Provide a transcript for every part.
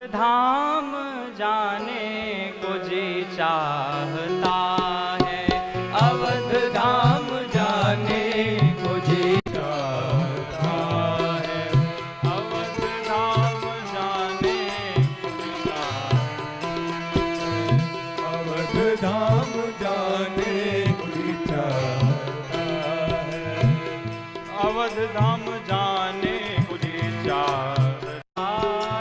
धाम जाने को जी चाहता है, अवध धाम जाने को जी चाहता है, अवध धाम जाने को जी चाहता है, अवध धाम जाने को जी चाहता है, अवध धाम जाने को जी चाहता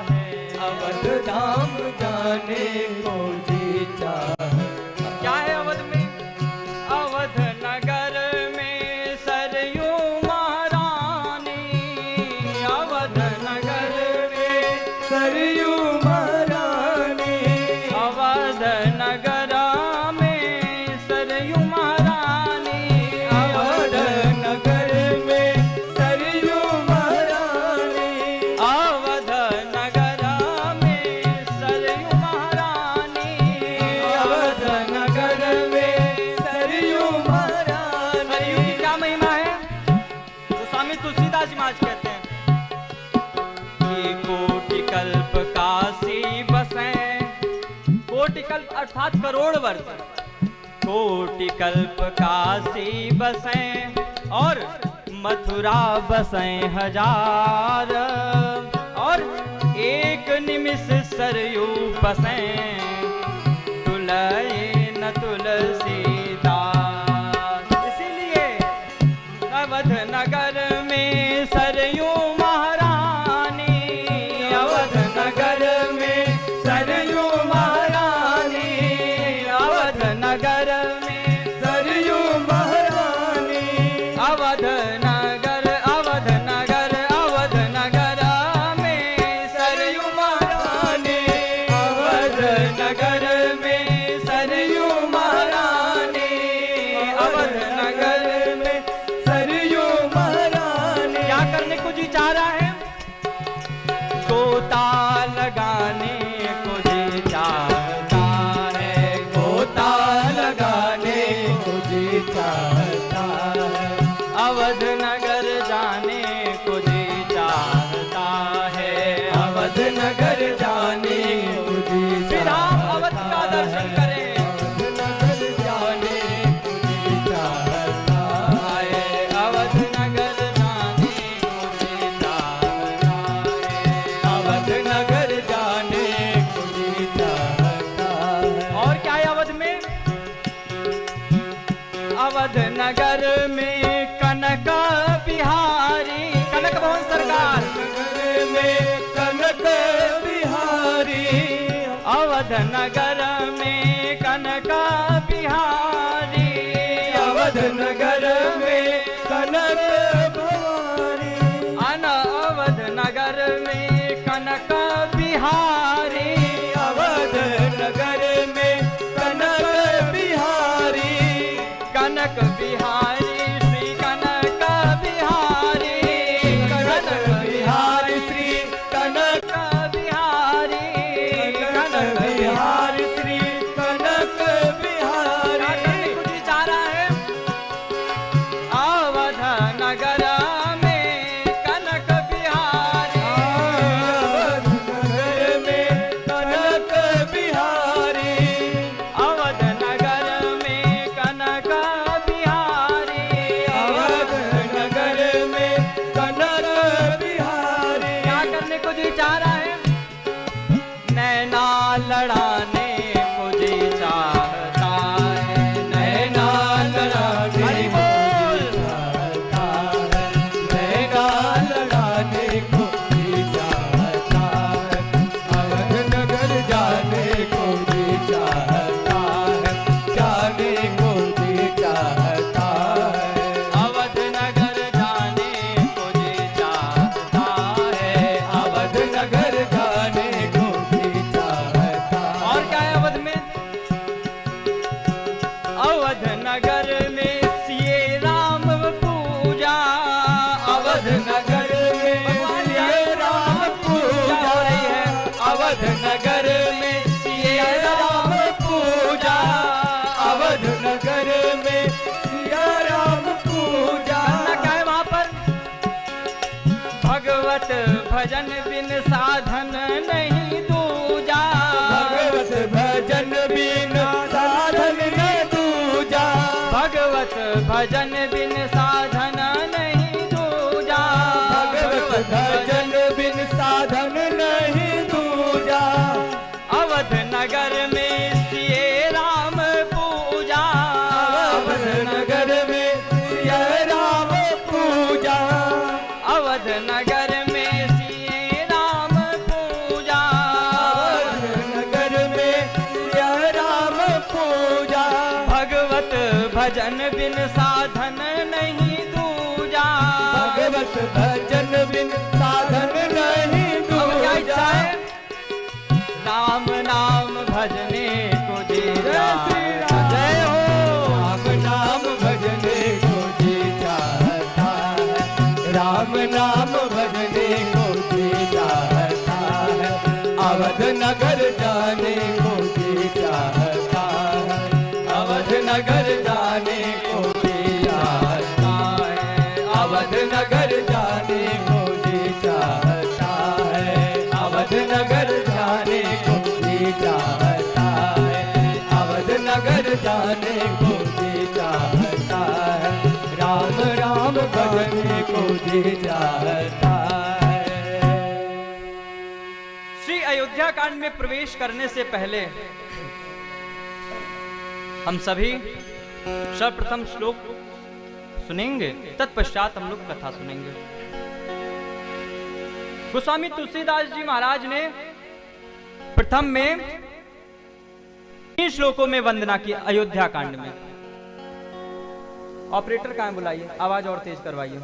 है, अवध धाम जाने को जी चाहता। क्या है अवध में? अवध नगर में सरयू महारानी, अवध नगर में सरयू महारानी, अवध नगर में सरयू महारानी, अवध नगर में सरयू महारानी, अवध नगर में सरयू महारानी, अवध नगर में सरयू महारानी। सरयू की क्या महिमा है? तो स्वामी तुलसीदास जी महाराज कहते हैं कि कोटि कल्प काशी बसें, कोटि कल्प अर्थात करोड़ वर्ष, कोटि कल्प काशी बसें और मथुरा बसें हजार, और एक निमिष सरयू बसें, तुलये न तुलसीदास। इसीलिए अवध नगर में सरयू महारानी, अवध नगर में सरयू महारानी, अवध नगर में सरयू महारानी, अवध नगर, अवध नगर, अवध नगर में सरयू महारानी, अवध नगर में सरयू महारानी, अवध नगर में सरयू महारानी। क्या करने को जी चाह रहा है? गोता लगाने को जी चाहता है, गोता लगाने को जी चाहता है, अवध नगर जाने को जी चाहता है, अवध नगर जाने को जी चाहता है। अवध का दर्शन करें, अवध नगर जाने को जी चाहता है, अवध नगर जाने को जी चाहता है, अवध नगर जाने को जी चाहता है। और क्या है अवध में? अवध नगर में कनक बिहारी, कनक भवन सरकार, नगर में कनक बिहारी, अवध नगर में कनक बिहारी, अवध नगर में कनक बिहारी, अवध नगर में कनक बिहारी, अवध नगर में कनक बिहारी, कनक बिहारी श्री कनक बिहारी, कनक बिहारी श्री कनक बिहारी, कनक बिहारी श्री कनक बिहारी। कुछ जा रहा है अवध नगर में कनक बिहारी, अवध नगर में कनक बिहारी, अवध नगर में कनक बिहारी, अवध नगर में कनक बिहारी। क्या करने को जी चाह रहा है? नैना लड़ाने को जी चाहता है, नैना लड़ाने को जी चाहता है, नैना लड़ाने को जी चाहता है, अवध नगर जाने को जी चाहता है, जाने को जी चाहता है, अवध नगर जाने को जी चाहता है, अवध नगर जाने को जी चाहता है। और क्या है अवध में? अवध नगर में सिए राम पूजा, अवध नगर में सिए राम पूजा हो रही है, अवध नगर में सिए राम पूजा, अवध नगर में सिया राम पूजा। क्या है वहां पर? भगवत भजन बिन साधन नहीं दूजा, अवध नगर में सिए राम पूजा, अवध नगर में सिया राम पूजा, भगवत भजन बिन साधन नहीं दूजा, भगवत भजन बिन साधन नहीं अब क्या इच्छा दूजा। है? राम नाम भजने को जी चाहता, जय हो। राम नाम भजने को जी चाहता है, राम नाम भजने को जी चाहता है, अवध नगर जाने को जी चाहता है, अवध नगर जाने को जी चाहता है, अवध नगर जाने को जी चाहता है, अवध नगर जाने को जी चाहता है, अवध नगर जाने को जी चाहता है, राम राम भजने को जी चाहता है। श्री अयोध्या कांड में प्रवेश करने से पहले हम सभी सर्वप्रथम श्लोक सुनेंगे, तत्पश्चात हम लोग कथा सुनेंगे। गोस्वामी तुलसीदास जी महाराज ने प्रथम में 3 श्लोकों में वंदना की अयोध्या कांड में। ऑपरेटर कहां है? बुलाइए, आवाज और तेज करवाइए।